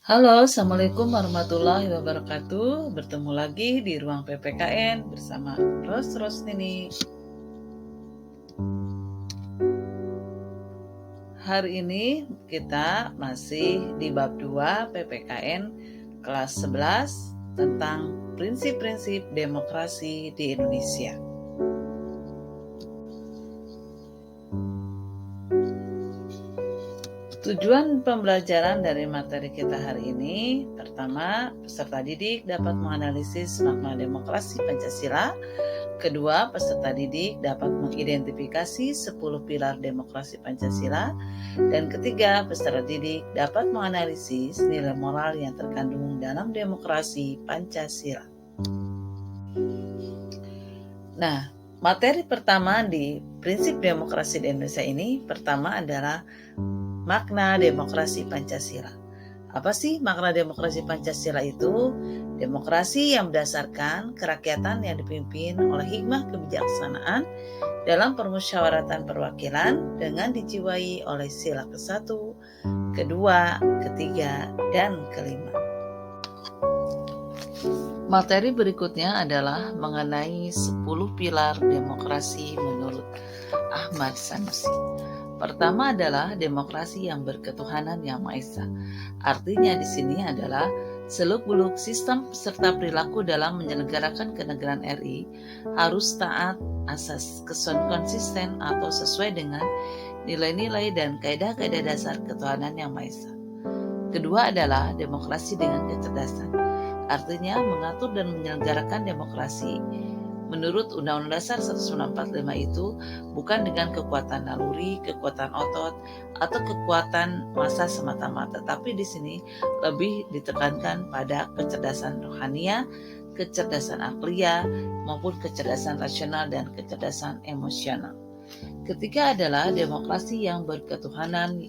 Halo, Assalamualaikum warahmatullahi wabarakatuh. Bertemu lagi di ruang PPKN bersama Rosnini. Hari ini kita masih di bab 2 PPKN kelas 11 tentang prinsip-prinsip demokrasi di Indonesia. Tujuan pembelajaran dari materi kita hari ini, pertama, peserta didik dapat menganalisis makna demokrasi Pancasila. Kedua, peserta didik dapat mengidentifikasi 10 pilar demokrasi Pancasila. Dan ketiga, peserta didik dapat menganalisis nilai moral yang terkandung dalam demokrasi Pancasila. Nah, materi pertama di prinsip demokrasi di Indonesia ini, pertama adalah makna demokrasi Pancasila. Apa sih makna demokrasi Pancasila itu? Demokrasi yang berdasarkan kerakyatan yang dipimpin oleh hikmah kebijaksanaan dalam permusyawaratan perwakilan dengan dijiwai oleh sila ke-1, kedua, ketiga, dan kelima. Materi berikutnya adalah mengenai 10 pilar demokrasi menurut Ahmad Sanusi. Pertama adalah demokrasi yang berketuhanan yang Maha Esa. Artinya di sini adalah seluk-beluk sistem serta perilaku dalam menyelenggarakan kenegaraan RI harus taat asas konsisten atau sesuai dengan nilai-nilai dan kaidah-kaidah dasar ketuhanan yang Maha Esa. Kedua adalah demokrasi dengan kecerdasan. Artinya mengatur dan menyelenggarakan demokrasi menurut Undang-Undang Dasar 1945 itu bukan dengan kekuatan naluri, kekuatan otot, atau kekuatan massa semata-mata, tapi di sini lebih ditekankan pada kecerdasan rohania, kecerdasan akliyah, maupun kecerdasan rasional dan kecerdasan emosional. Ketiga adalah demokrasi yang berketuhanan,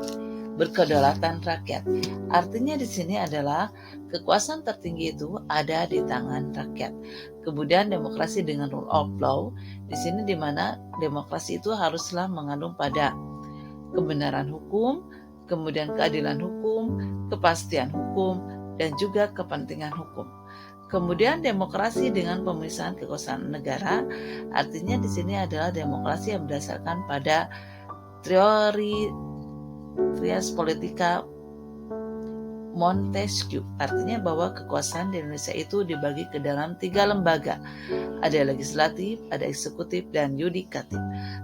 berkedaulatan rakyat. Artinya di sini adalah kekuasaan tertinggi itu ada di tangan rakyat. Kemudian demokrasi dengan rule of law, di sini di mana demokrasi itu haruslah mengandung pada kebenaran hukum, kemudian keadilan hukum, kepastian hukum, dan juga kepentingan hukum. Kemudian demokrasi dengan pemisahan kekuasaan negara, artinya di sini adalah demokrasi yang berdasarkan pada teori Trias Politika Montesquieu, artinya bahwa kekuasaan di Indonesia itu dibagi ke dalam 3 lembaga, ada legislatif, ada eksekutif, dan yudikatif.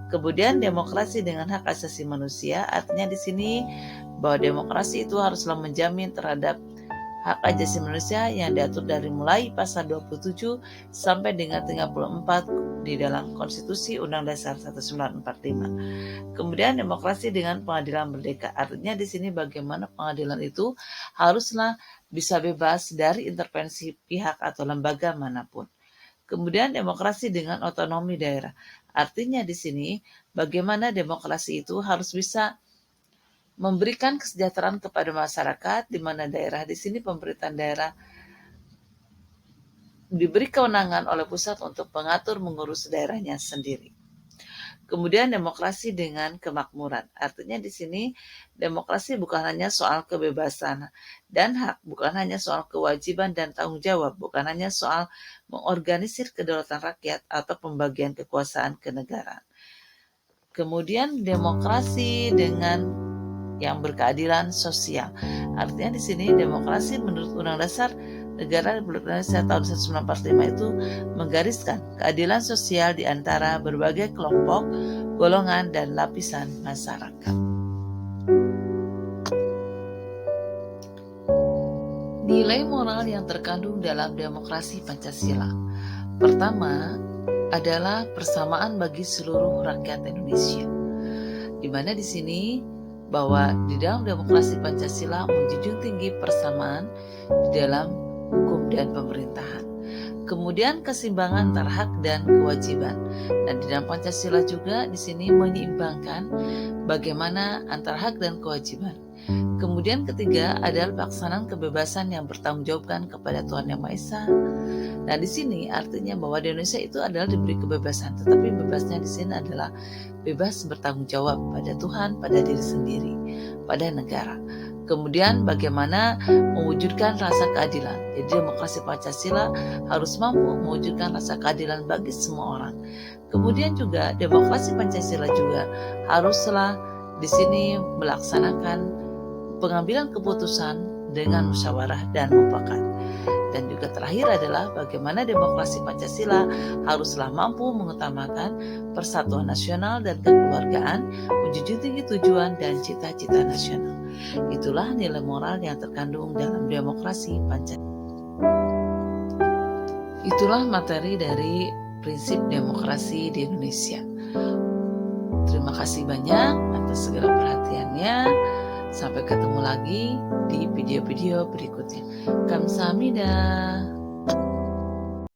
Kemudian demokrasi dengan hak asasi manusia, artinya di sini bahwa demokrasi itu haruslah menjamin terhadap hak asasi manusia yang diatur dari mulai pasal 27 sampai dengan 34 di dalam Konstitusi Undang Dasar 1945. Kemudian demokrasi dengan pengadilan merdeka. Artinya di sini bagaimana pengadilan itu haruslah bisa bebas dari intervensi pihak atau lembaga manapun. Kemudian demokrasi dengan otonomi daerah. Artinya di sini bagaimana demokrasi itu harus bisa memberikan kesejahteraan kepada masyarakat, di mana daerah di sini pemerintahan daerah diberi kewenangan oleh pusat untuk mengatur mengurus daerahnya sendiri. Kemudian demokrasi dengan kemakmuran. Artinya di sini demokrasi bukan hanya soal kebebasan dan hak, bukan hanya soal kewajiban dan tanggung jawab, bukan hanya soal mengorganisir kedaulatan rakyat atau pembagian kekuasaan kenegaraan. Kemudian demokrasi dengan yang berkeadilan sosial. Artinya di sini demokrasi menurut Undang Dasar Negara Republik Indonesia tahun 1945 itu menggariskan keadilan sosial di antara berbagai kelompok, golongan, dan lapisan masyarakat. Nilai moral yang terkandung dalam demokrasi Pancasila. Pertama adalah persamaan bagi seluruh rakyat Indonesia. Di mana di sini bahwa di dalam demokrasi Pancasila menjunjung tinggi persamaan di dalam hukum dan pemerintahan. Kemudian keseimbangan antara hak dan kewajiban. Dan di dalam Pancasila juga di sini menyeimbangkan bagaimana antara hak dan kewajiban. Kemudian ketiga adalah pelaksanaan kebebasan yang bertanggungjawabkan kepada Tuhan Yang Maha Esa. Nah di sini artinya bahwa di Indonesia itu adalah diberi kebebasan, tetapi bebasnya di sini adalah bebas bertanggung jawab pada Tuhan, pada diri sendiri, pada negara. Kemudian bagaimana mewujudkan rasa keadilan. Jadi demokrasi Pancasila harus mampu mewujudkan rasa keadilan bagi semua orang. Kemudian juga demokrasi Pancasila juga haruslah di sini melaksanakan pengambilan keputusan dengan musyawarah dan mufakat. Dan juga terakhir adalah bagaimana demokrasi Pancasila haruslah mampu mengutamakan persatuan nasional dan kekeluargaan, menjunjung tinggi tujuan dan cita-cita nasional. Itulah nilai moral yang terkandung dalam demokrasi Pancasila. Itulah materi dari prinsip demokrasi di Indonesia. Terima kasih banyak atas segala perhatiannya. Sampai ketemu lagi di video-video berikutnya. Kamsahamnida.